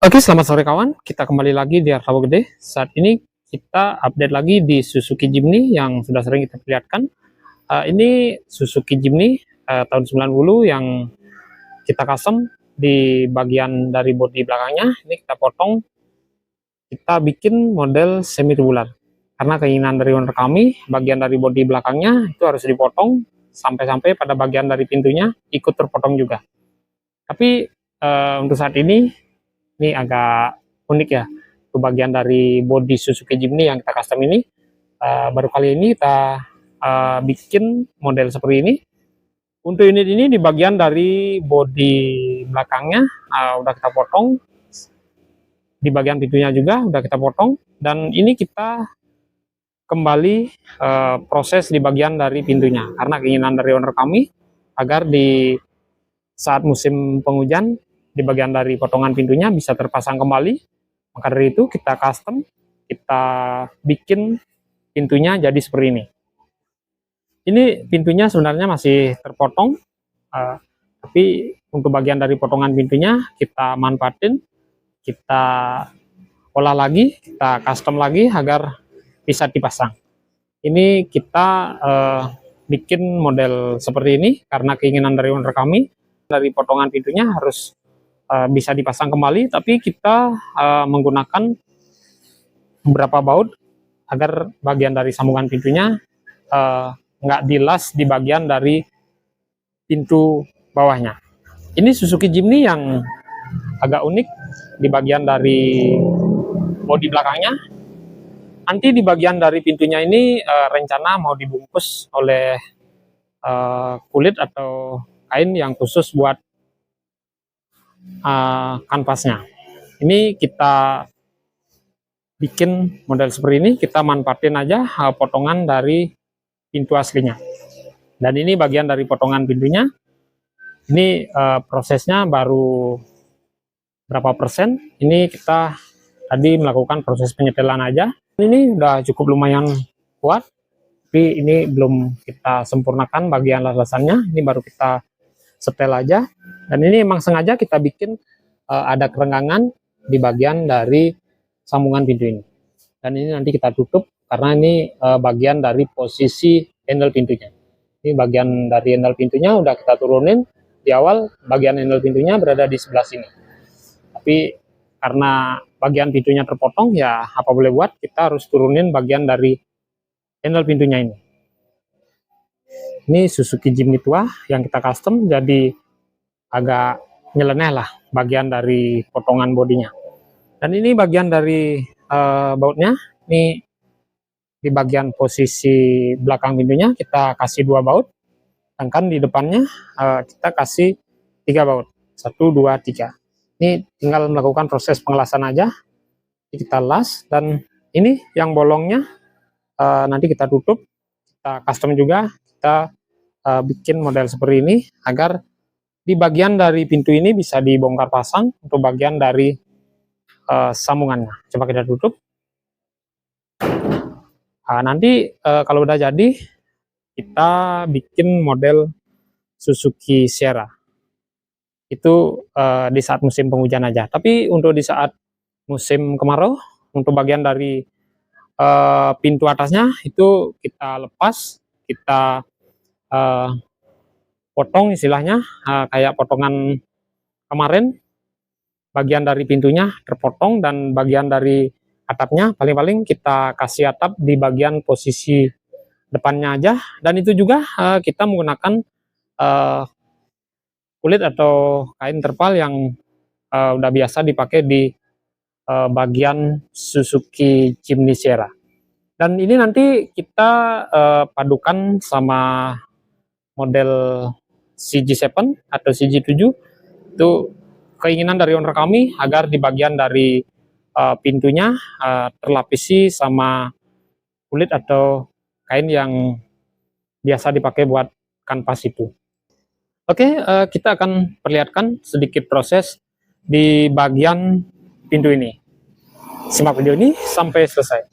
Oke, selamat sore kawan. Kita kembali lagi di Artabo Gede. Saat ini kita update lagi di Suzuki Jimny yang sudah sering kita perlihatkan. Ini Suzuki Jimny tahun 90 yang kita custom di bagian dari bodi belakangnya. Ini kita potong, kita bikin model semi tubular. Karena keinginan dari owner kami, bagian dari bodi belakangnya itu harus dipotong sampai-sampai pada bagian dari pintunya ikut terpotong juga. Tapi untuk saat ini agak unik ya, itu bagian dari bodi Suzuki Jimny yang kita custom ini. Baru kali ini kita bikin model seperti ini. Untuk unit ini di bagian dari bodi belakangnya udah kita potong, di bagian pintunya juga udah kita potong, dan ini kita kembali proses di bagian dari pintunya karena keinginan dari owner kami agar di saat musim penghujan di bagian dari potongan pintunya bisa terpasang kembali. Maka dari itu kita custom, kita bikin pintunya jadi seperti ini. Ini pintunya sebenarnya masih terpotong, tapi untuk bagian dari potongan pintunya kita manfaatin, kita olah lagi, kita custom lagi agar bisa dipasang. Ini kita bikin model seperti ini karena keinginan dari owner kami, dari potongan pintunya harus bisa dipasang kembali, tapi kita menggunakan beberapa baut agar bagian dari sambungan pintunya nggak dilas di bagian dari pintu bawahnya. Ini Suzuki Jimny yang agak unik di bagian dari bodi belakangnya. Nanti di bagian dari pintunya ini rencana mau dibungkus oleh kulit atau kain yang khusus buat kanvasnya. Ini kita bikin model seperti ini, kita manfaatin aja potongan dari pintu aslinya. Dan ini bagian dari potongan pintunya. Ini prosesnya baru berapa persen. Ini kita tadi melakukan proses penyetelan aja. Ini udah cukup lumayan kuat, tapi ini belum kita sempurnakan bagian lasannya. Ini baru kita setel aja. Dan ini emang sengaja kita bikin ada kerenggangan di bagian dari sambungan pintu ini. Dan ini nanti kita tutup karena ini bagian dari posisi handle pintunya. Ini bagian dari handle pintunya udah kita turunin di awal, bagian handle pintunya berada di sebelah sini. Tapi karena bagian pintunya terpotong, ya apa boleh buat, kita harus turunin bagian dari handle pintunya ini. Ini Suzuki Jimny tua yang kita custom, jadi agak nyeleneh lah bagian dari potongan bodinya. Dan ini bagian dari bautnya. Ini di bagian posisi belakang pintunya kita kasih 2 baut, sedangkan di depannya kita kasih 3 baut, 1, 2, 3. Ini tinggal melakukan proses pengelasan aja. Kita las, dan ini yang bolongnya nanti kita tutup, kita custom juga, kita bikin model seperti ini agar di bagian dari pintu ini bisa dibongkar pasang untuk bagian dari sambungannya. Coba kita tutup. Nanti kalau udah jadi, kita bikin model Suzuki Sierra. Itu di saat musim penghujan aja. Tapi untuk di saat musim kemarau, untuk bagian dari pintu atasnya itu kita lepas, kita potong istilahnya, kayak potongan kemarin, bagian dari pintunya terpotong dan bagian dari atapnya paling-paling kita kasih atap di bagian posisi depannya aja. Dan itu juga kita menggunakan kulit atau kain terpal yang udah biasa dipakai di bagian Suzuki Jimny Sierra. Dan ini nanti kita padukan sama model CG7 atau CG7. Itu keinginan dari owner kami agar di bagian dari pintunya terlapisi sama kulit atau kain yang biasa dipakai buat kanvas itu. Oke, kita akan perlihatkan sedikit proses di bagian pintu ini. Simak video ini sampai selesai.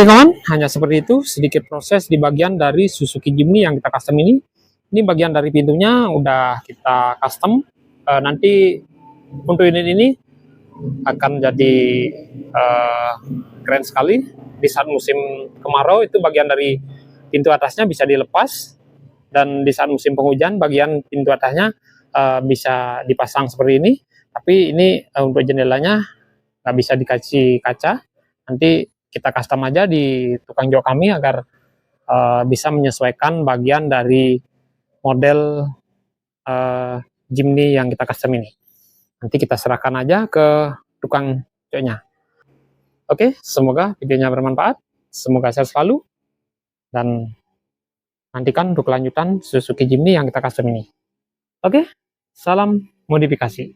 Oke kawan, hanya seperti itu sedikit proses di bagian dari Suzuki Jimny yang kita custom ini. Ini bagian dari pintunya udah kita custom. Nanti untuk unit ini akan jadi keren sekali. Di saat musim kemarau itu bagian dari pintu atasnya bisa dilepas, dan di saat musim penghujan bagian pintu atasnya bisa dipasang seperti ini. Tapi ini untuk jendelanya nggak bisa dikasih kaca. Nanti kita custom aja di tukang jok kami agar bisa menyesuaikan bagian dari model Jimny yang kita custom ini. Nanti kita serahkan aja ke tukang joknya. Oke, semoga videonya bermanfaat, semoga sehat selalu, dan nantikan untuk kelanjutan Suzuki Jimny yang kita custom ini. Oke, salam modifikasi.